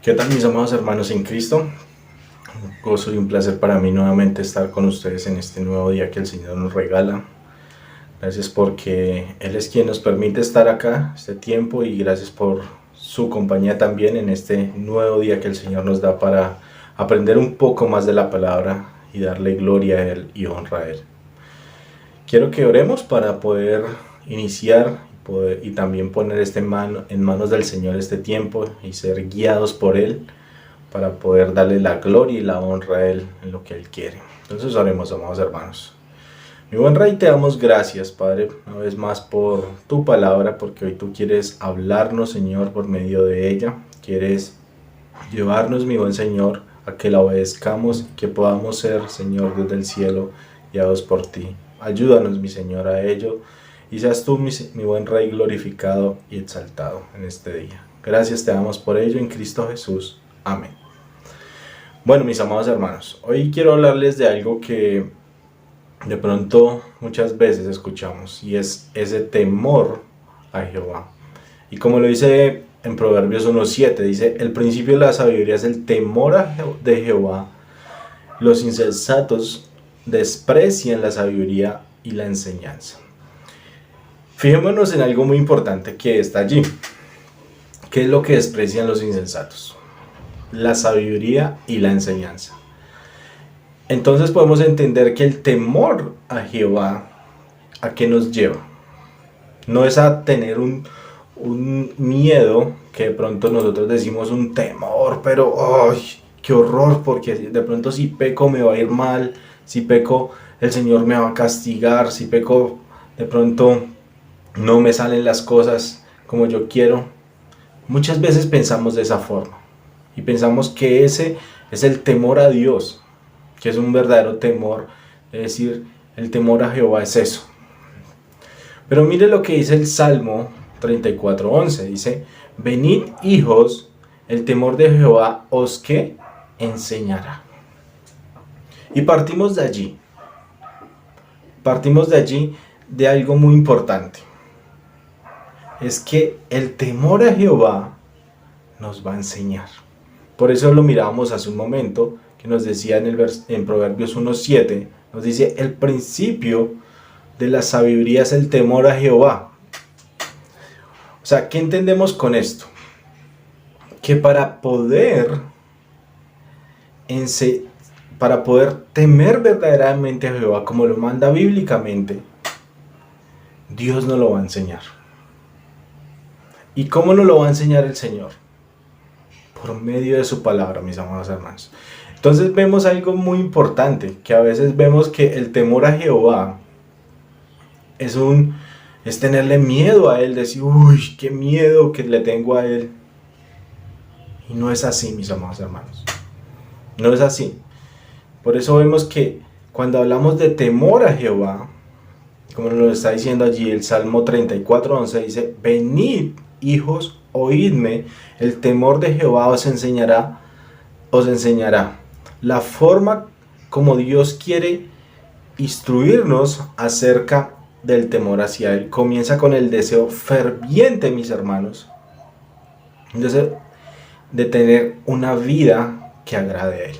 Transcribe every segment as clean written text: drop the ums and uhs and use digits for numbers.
¿Qué tal, mis amados hermanos en Cristo? Un gozo y un placer para mí nuevamente estar con ustedes en este nuevo día que el Señor nos regala. Gracias porque Él es quien nos permite estar acá este tiempo, y gracias por su compañía también en este nuevo día que el Señor nos da para aprender un poco más de la palabra y darle gloria a Él y honra a Él. Quiero que oremos para poder iniciar y también poner en manos del Señor este tiempo y ser guiados por Él para poder darle la gloria y la honra a Él en lo que Él quiere. Entonces oremos, amados hermanos. Mi buen Rey, te damos gracias, Padre, una vez más por tu palabra, porque hoy tú quieres hablarnos, Señor, por medio de ella. Quieres llevarnos, mi buen Señor, a que la obedezcamos, que podamos ser, Señor, desde el cielo, guiados por ti. Ayúdanos, mi Señor, a ello, y seas tú, mi buen Rey, glorificado y exaltado en este día. Gracias te damos por ello en Cristo Jesús. Amén. Bueno, mis amados hermanos, hoy quiero hablarles de algo que de pronto muchas veces escuchamos, y es ese temor a Jehová. Y como lo dice en Proverbios 1:7, dice: el principio de la sabiduría es el temor de Jehová. Los insensatos desprecian la sabiduría y la enseñanza. Fijémonos en algo muy importante que está allí. ¿Qué es lo que desprecian los insensatos? La sabiduría y la enseñanza. Entonces podemos entender que el temor a Jehová, ¿a qué nos lleva? No es a tener un miedo, que de pronto nosotros decimos un temor, pero ¡ay, qué horror! Porque de pronto si peco me va a ir mal, si peco el Señor me va a castigar, si peco de pronto no me salen las cosas como yo quiero. Muchas veces pensamos de esa forma y pensamos que ese es el temor a Dios, que es un verdadero temor. Es decir, el temor a Jehová es eso. Pero mire lo que dice el Salmo 34:11. Dice: venid, hijos, el temor de Jehová os que enseñará. Y partimos de allí. Partimos de allí de algo muy importante. Es que el temor a Jehová nos va a enseñar. Por eso lo mirábamos hace un momento, que nos decía en Proverbios 1:7, nos dice: el principio de la sabiduría es el temor a Jehová. O sea, ¿qué entendemos con esto? Que para poder temer verdaderamente a Jehová, como lo manda bíblicamente, Dios nos lo va a enseñar. ¿Y cómo nos lo va a enseñar el Señor? Por medio de su palabra, mis amados hermanos. Entonces vemos algo muy importante, que a veces vemos que el temor a Jehová es tenerle miedo a Él, decir: uy, qué miedo que le tengo a Él. Y no es así, mis amados hermanos. No es así. Por eso vemos que cuando hablamos de temor a Jehová, como nos lo está diciendo allí el Salmo 34:11, dice: venid, hijos, oídme, el temor de Jehová os enseñará la forma como Dios quiere instruirnos acerca del temor hacia Él. Comienza con el deseo ferviente, mis hermanos, de tener una vida que agrade a Él.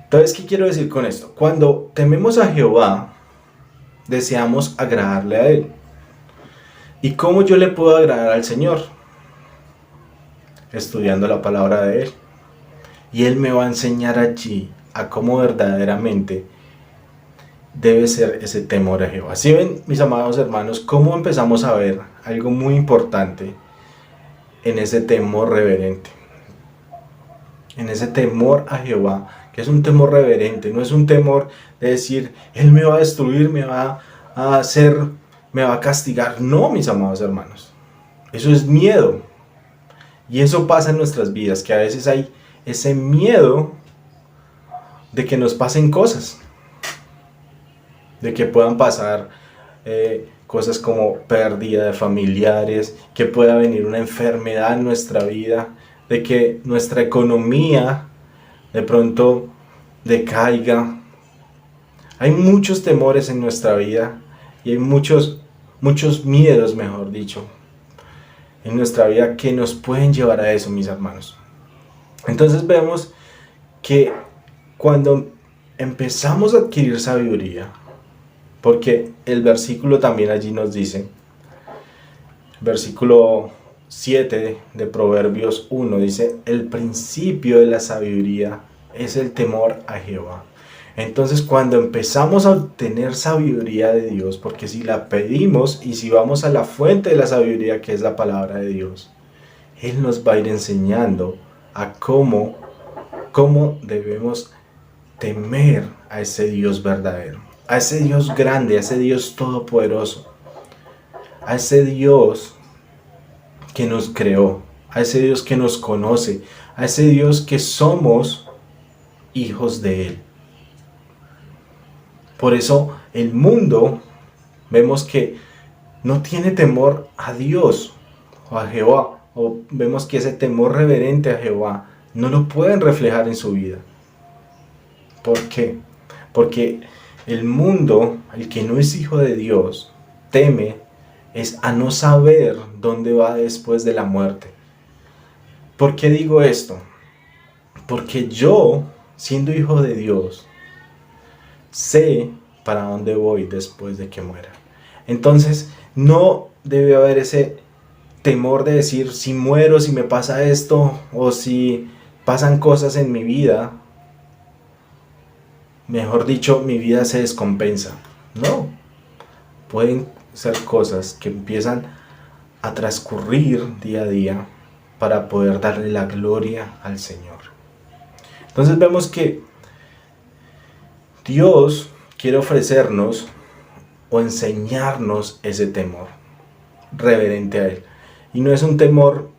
Entonces, ¿qué quiero decir con esto? Cuando tememos a Jehová, deseamos agradarle a Él. ¿Y cómo yo le puedo agradar al Señor? Estudiando la palabra de Él. Y Él me va a enseñar allí a cómo verdaderamente debe ser ese temor a Jehová. ¿Sí ven, mis amados hermanos, cómo empezamos a ver algo muy importante en ese temor reverente? En ese temor a Jehová, que es un temor reverente, no es un temor de decir: Él me va a destruir, me va a castigar. No, mis amados hermanos, eso es miedo. Y eso pasa en nuestras vidas, que a veces hay ese miedo de que nos pasen cosas, de que puedan pasar cosas como pérdida de familiares, que pueda venir una enfermedad en nuestra vida, de que nuestra economía de pronto decaiga. Hay muchos temores en nuestra vida y hay muchos miedos, mejor dicho. en nuestra vida que nos pueden llevar a eso, mis hermanos. Entonces vemos que cuando empezamos a adquirir sabiduría, porque el versículo también allí nos dice, versículo 7 de Proverbios 1 dice, el principio de la sabiduría es el temor a Jehová. Entonces cuando empezamos a obtener sabiduría de Dios, porque si la pedimos y si vamos a la fuente de la sabiduría que es la palabra de Dios, Él nos va a ir enseñando a cómo debemos temer a ese Dios verdadero, a ese Dios grande, a ese Dios todopoderoso, a ese Dios que nos creó, a ese Dios que nos conoce, a ese Dios que somos hijos de Él. Por eso el mundo vemos que no tiene temor a Dios o a Jehová, o vemos que ese temor reverente a Jehová no lo pueden reflejar en su vida. ¿Por qué? Porque el mundo, el que no es hijo de Dios, teme es a no saber dónde va después de la muerte. ¿Por qué digo esto? Porque yo, siendo hijo de Dios, sé para dónde voy después de que muera. Entonces, no debe haber ese temor de decir, si muero, si me pasa esto, o si pasan cosas en mi vida, mejor dicho, mi vida se descompensa. No, pueden ser cosas que empiezan a transcurrir día a día para poder darle la gloria al Señor. Entonces vemos que Dios quiere ofrecernos o enseñarnos ese temor reverente a Él. Y no es un temor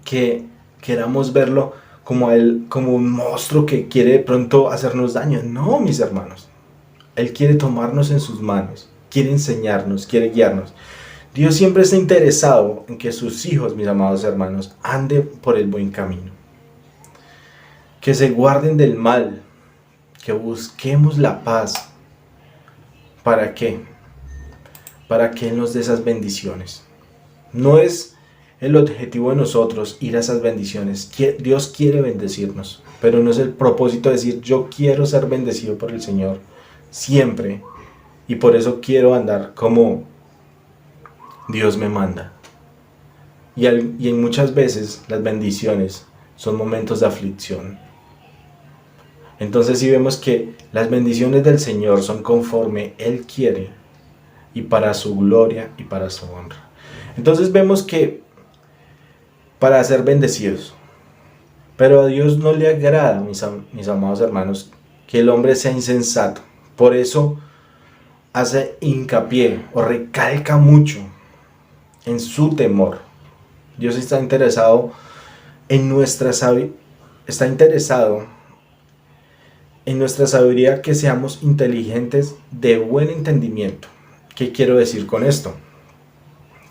que queramos verlo como a Él, como un monstruo que quiere de pronto hacernos daño. No, mis hermanos. Él quiere tomarnos en sus manos, quiere enseñarnos, quiere guiarnos. Dios siempre está interesado en que sus hijos, mis amados hermanos, anden por el buen camino. Que se guarden del mal, que busquemos la paz. ¿Para qué? Para que Él nos dé esas bendiciones. No es el objetivo de nosotros ir a esas bendiciones. Dios quiere bendecirnos, pero no es el propósito de decir yo quiero ser bendecido por el Señor siempre y por eso quiero andar como Dios me manda. Y en muchas veces las bendiciones son momentos de aflicción. Entonces si vemos que las bendiciones del Señor son conforme Él quiere y para su gloria y para su honra. Entonces vemos que para ser bendecidos, pero a Dios no le agrada, mis amados hermanos, que el hombre sea insensato. Por eso hace hincapié o recalca mucho en su temor. Dios está interesado en nuestra sabiduría, que seamos inteligentes de buen entendimiento. ¿Qué quiero decir con esto?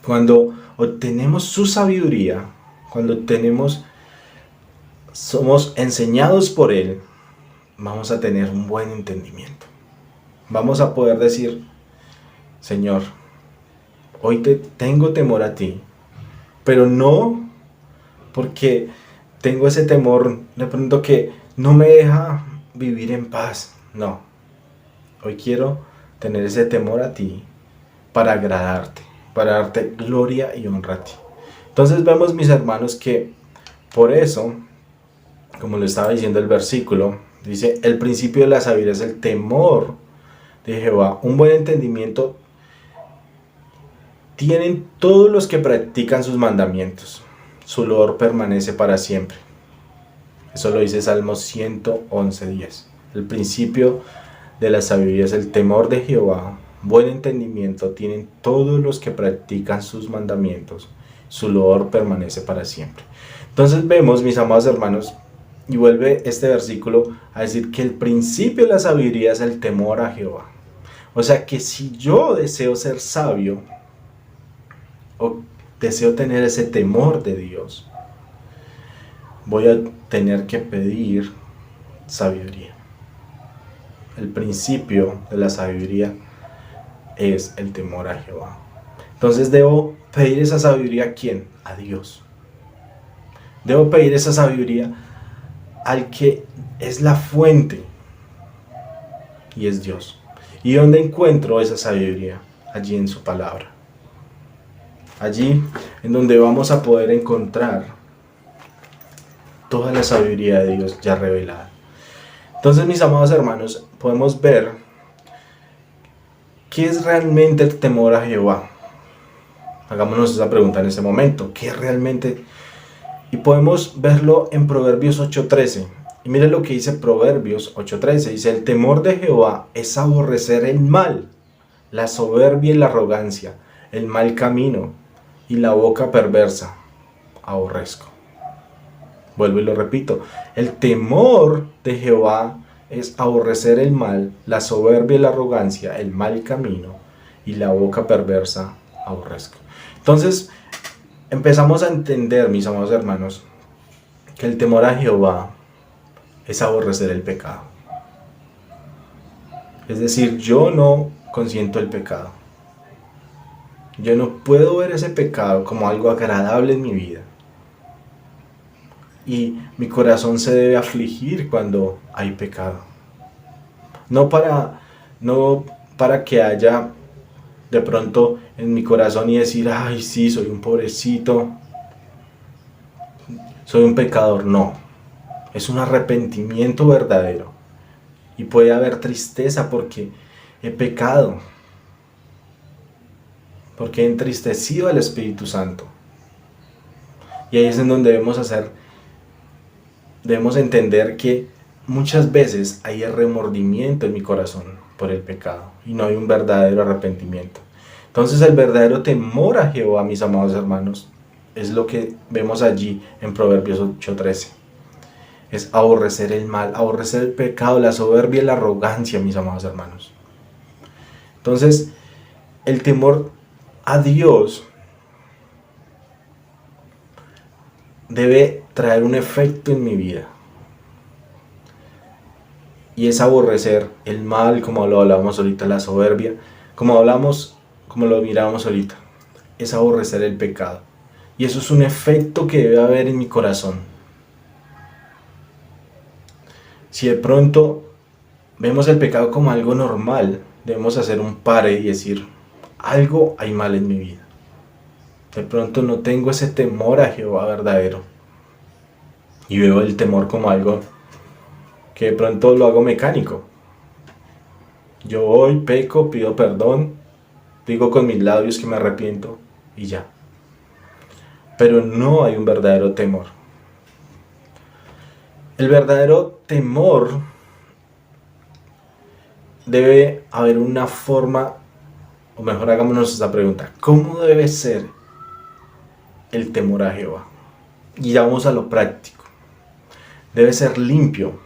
Cuando obtenemos su sabiduría, cuando somos enseñados por Él, vamos a tener un buen entendimiento. Vamos a poder decir, Señor, hoy tengo temor a ti, pero no porque tengo ese temor de pronto que no me deja vivir en paz. No, hoy quiero tener ese temor a ti para agradarte, para darte gloria y honra a ti. Entonces vemos, mis hermanos, que por eso, como lo estaba diciendo el versículo, dice, el principio de la sabiduría es el temor de Jehová. Un buen entendimiento tienen todos los que practican sus mandamientos. Su loor permanece para siempre. Eso lo dice Salmos 111:10. El principio de la sabiduría es el temor de Jehová. Buen entendimiento tienen todos los que practican sus mandamientos. Su loor permanece para siempre. Entonces vemos, mis amados hermanos, y vuelve este versículo a decir que el principio de la sabiduría es el temor a Jehová. O sea que si yo deseo ser sabio, o deseo tener ese temor de Dios, voy a tener que pedir sabiduría. El principio de la sabiduría es el temor a Jehová. Entonces debo pedir esa sabiduría ¿a quién? A Dios. Debo pedir esa sabiduría al que es la fuente, y es Dios. ¿Y dónde encuentro esa sabiduría? Allí en su palabra. Allí en donde vamos a poder encontrar toda la sabiduría de Dios ya revelada. Entonces, mis amados hermanos, podemos ver qué es realmente el temor a Jehová. Hagámonos esa pregunta en este momento. ¿Qué es realmente? Y podemos verlo en Proverbios 8:13. Y mire lo que dice Proverbios 8:13. Dice, el temor de Jehová es aborrecer el mal, la soberbia y la arrogancia, el mal camino y la boca perversa. Aborrezco. Vuelvo y lo repito. El temor de Jehová es aborrecer el mal, la soberbia y la arrogancia, el mal camino y la boca perversa. Aborrezco. Entonces, empezamos a entender, mis amados hermanos, que el temor a Jehová es aborrecer el pecado. Es decir, yo no consiento el pecado. Yo no puedo ver ese pecado como algo agradable en mi vida. Y mi corazón se debe afligir cuando hay pecado. No para que haya de pronto en mi corazón y decir, ay, sí, soy un pobrecito, soy un pecador. No, es un arrepentimiento verdadero. Y puede haber tristeza porque he pecado, porque he entristecido al Espíritu Santo. Y ahí es en donde debemos entender que muchas veces hay remordimiento en mi corazón por el pecado y no hay un verdadero arrepentimiento. Entonces el verdadero temor a Jehová, mis amados hermanos, es lo que vemos allí en Proverbios 8:13. Es aborrecer el mal, aborrecer el pecado, la soberbia y la arrogancia, mis amados hermanos. Entonces, el temor a Dios debe traer un efecto en mi vida. Y es aborrecer el mal, como lo hablábamos ahorita, la soberbia, como lo mirábamos ahorita. Es aborrecer el pecado. Y eso es un efecto que debe haber en mi corazón. Si de pronto vemos el pecado como algo normal, debemos hacer un pare y decir, algo hay mal en mi vida. De pronto no tengo ese temor a Jehová verdadero. Y veo el temor como algo que de pronto lo hago mecánico. Yo voy, peco, pido perdón, digo con mis labios que me arrepiento y ya. Pero no hay un verdadero temor. El verdadero temor debe haber una forma, o mejor hagámonos esta pregunta, ¿cómo debe ser el temor a Jehová? Y ya vamos a lo práctico. Debe ser limpio.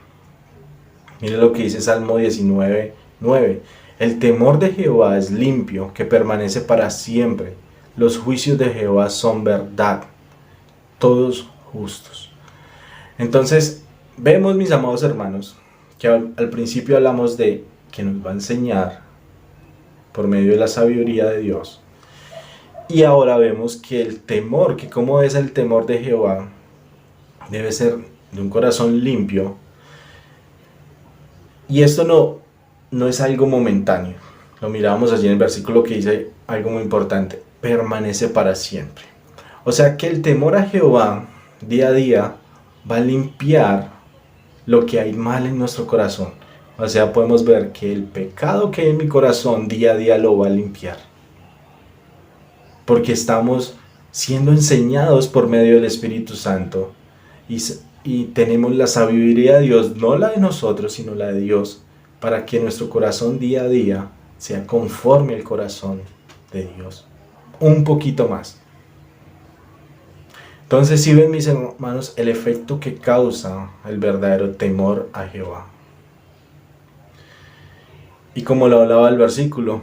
Mire lo que dice Salmo 19:9. El temor de Jehová es limpio, que permanece para siempre. Los juicios de Jehová son verdad, todos justos. Entonces, vemos, mis amados hermanos, que al principio hablamos de que nos va a enseñar por medio de la sabiduría de Dios. Y ahora vemos que el temor, que cómo es el temor de Jehová, debe ser de un corazón limpio. Y esto no es algo momentáneo. Lo mirábamos allí en el versículo que dice algo muy importante. Permanece para siempre. O sea que el temor a Jehová día a día va a limpiar lo que hay mal en nuestro corazón. O sea, podemos ver que el pecado que hay en mi corazón día a día lo va a limpiar. Porque estamos siendo enseñados por medio del Espíritu Santo. Y tenemos la sabiduría de Dios, no la de nosotros, sino la de Dios, para que nuestro corazón día a día sea conforme al corazón de Dios. Un poquito más. Entonces, si ven, mis hermanos, el efecto que causa el verdadero temor a Jehová. Y como lo hablaba el versículo,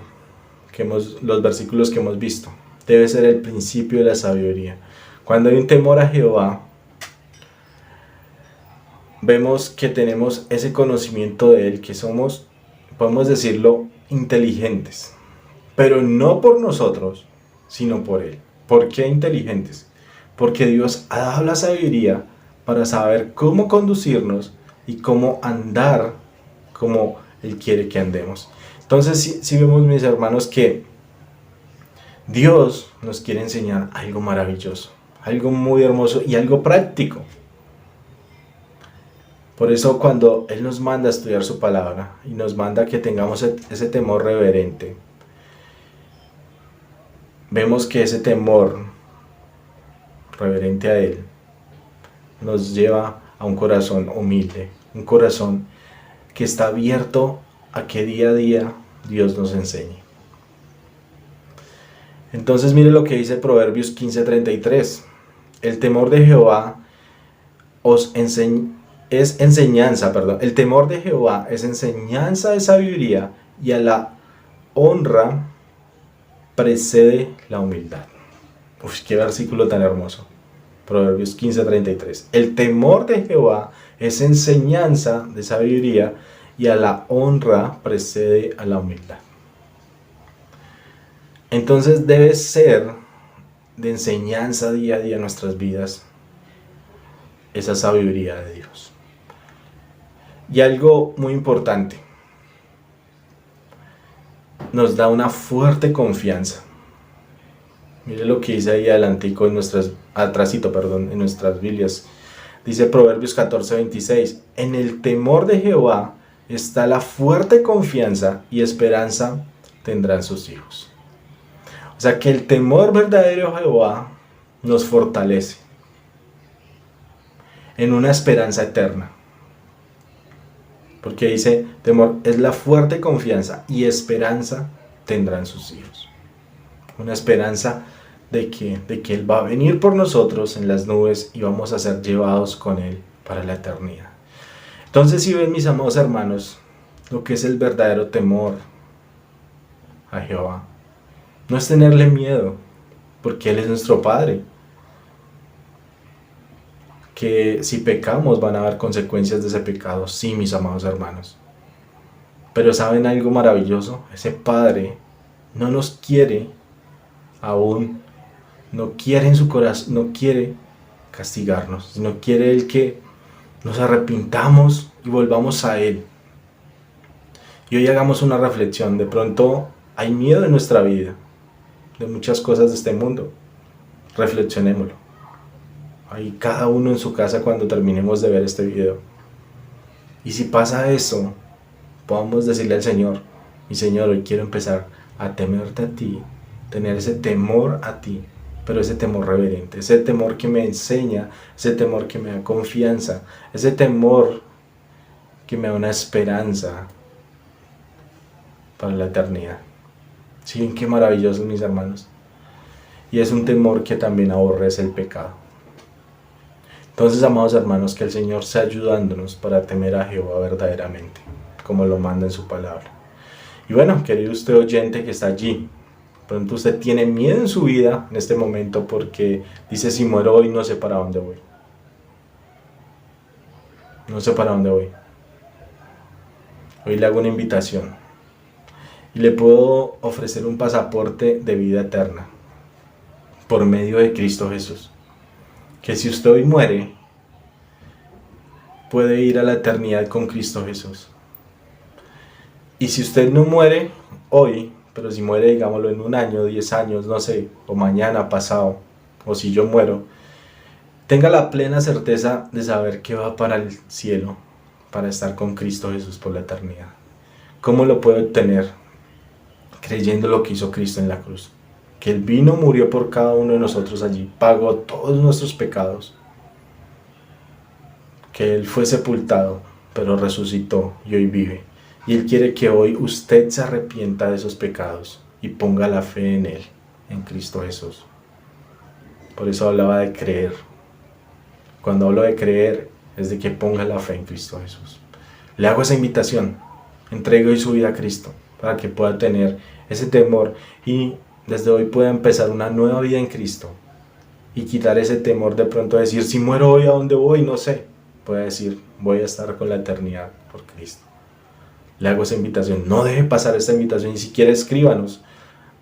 los versículos que hemos visto, debe ser el principio de la sabiduría. Cuando hay un temor a Jehová, vemos que tenemos ese conocimiento de Él, que somos, podemos decirlo, inteligentes. Pero no por nosotros, sino por Él. ¿Por qué inteligentes? Porque Dios ha dado la sabiduría para saber cómo conducirnos y cómo andar como Él quiere que andemos. Entonces, si vemos, mis hermanos, que Dios nos quiere enseñar algo maravilloso, algo muy hermoso y algo práctico. Por eso cuando Él nos manda a estudiar su palabra y nos manda que tengamos ese temor reverente, vemos que ese temor reverente a Él nos lleva a un corazón humilde, un corazón que está abierto a que día a día Dios nos enseñe. Entonces mire lo que dice Proverbios 15:33. El temor de Jehová es enseñanza, el temor de Jehová es enseñanza de sabiduría, y a la honra precede la humildad. Uf, qué versículo tan hermoso. Proverbios 15:33. El temor de Jehová es enseñanza de sabiduría, y a la honra precede a la humildad. Entonces debe ser de enseñanza día a día en nuestras vidas esa sabiduría de Dios. Y algo muy importante, nos da una fuerte confianza. Mire lo que dice ahí adelantico en nuestras Biblias. Dice Proverbios 14:26. En el temor de Jehová está la fuerte confianza, y esperanza tendrán sus hijos. O sea que el temor verdadero de Jehová nos fortalece en una esperanza eterna. Porque dice, temor es la fuerte confianza, y esperanza tendrán sus hijos. Una esperanza de que Él va a venir por nosotros en las nubes y vamos a ser llevados con Él para la eternidad. Entonces, si ven, mis amados hermanos, lo que es el verdadero temor a Jehová, no es tenerle miedo, porque Él es nuestro Padre. Que si pecamos van a haber consecuencias de ese pecado, sí, mis amados hermanos. Pero ¿saben algo maravilloso? Ese Padre no nos quiere aún, no quiere en su corazón, no quiere castigarnos, sino quiere Él que nos arrepintamos y volvamos a Él. Y hoy hagamos una reflexión. De pronto hay miedo en nuestra vida, de muchas cosas de este mundo. Reflexionémoslo. Ahí cada uno en su casa cuando terminemos de ver este video. Y si pasa eso, podamos decirle al Señor: mi Señor, hoy quiero empezar a temerte a ti, tener ese temor a ti, pero ese temor reverente, ese temor que me enseña, ese temor que me da confianza, ese temor que me da una esperanza para la eternidad. ¿Sí ven qué maravilloso, mis hermanos? Y es un temor que también aborrece el pecado. Entonces, amados hermanos, que el Señor sea ayudándonos para temer a Jehová verdaderamente, como lo manda en su palabra. Y bueno, querido usted oyente que está allí, pronto usted tiene miedo en su vida en este momento porque dice: si muero hoy no sé para dónde voy. No sé para dónde voy. Hoy le hago una invitación y le puedo ofrecer un pasaporte de vida eterna por medio de Cristo Jesús. Que si usted hoy muere, puede ir a la eternidad con Cristo Jesús. Y si usted no muere hoy, pero si muere, digámoslo, en 1 año, 10 años, no sé, o mañana, pasado, o si yo muero, tenga la plena certeza de saber que va para el cielo, para estar con Cristo Jesús por la eternidad. ¿Cómo lo puede obtener? Creyendo lo que hizo Cristo en la cruz. Que Él vino, murió por cada uno de nosotros allí, pagó todos nuestros pecados, que Él fue sepultado, pero resucitó y hoy vive. Y Él quiere que hoy usted se arrepienta de esos pecados y ponga la fe en Él, en Cristo Jesús. Por eso hablaba de creer. Cuando hablo de creer, es de que ponga la fe en Cristo Jesús. Le hago esa invitación, entregue hoy su vida a Cristo, para que pueda tener ese temor y desde hoy pueda empezar una nueva vida en Cristo y quitar ese temor de pronto a decir: si muero hoy, ¿a dónde voy? No sé. Puede decir: voy a estar con la eternidad por Cristo. Le hago esa invitación. No deje pasar esta invitación, y si quiere escríbanos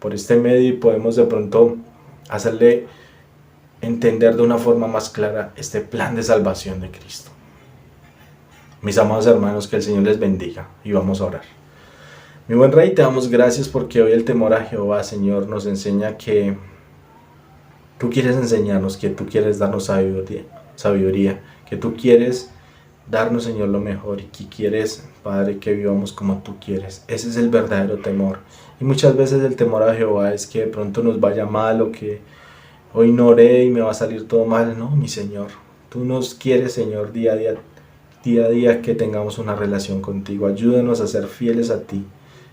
por este medio y podemos de pronto hacerle entender de una forma más clara este plan de salvación de Cristo. Mis amados hermanos, que el Señor les bendiga y vamos a orar. Mi buen Rey, te damos gracias porque hoy el temor a Jehová, Señor, nos enseña que tú quieres enseñarnos, que tú quieres darnos sabiduría, que tú quieres darnos, Señor, lo mejor y que quieres, Padre, que vivamos como tú quieres. Ese es el verdadero temor. Y muchas veces el temor a Jehová es que de pronto nos vaya mal o que hoy no oré y me va a salir todo mal. No, mi Señor, tú nos quieres, Señor, día a día que tengamos una relación contigo. Ayúdanos a ser fieles a ti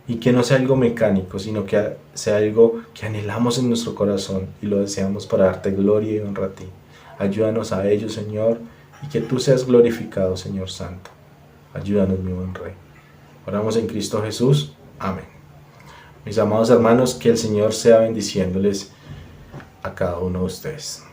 y que no sea algo mecánico, sino que sea algo que anhelamos en nuestro corazón y lo deseamos para darte gloria y honra a ti. Ayúdanos a ello, Señor, y que tú seas glorificado, Señor Santo. Ayúdanos, mi buen Rey. Oramos en Cristo Jesús. Amén. Mis amados hermanos, que el Señor sea bendiciéndoles a cada uno de ustedes.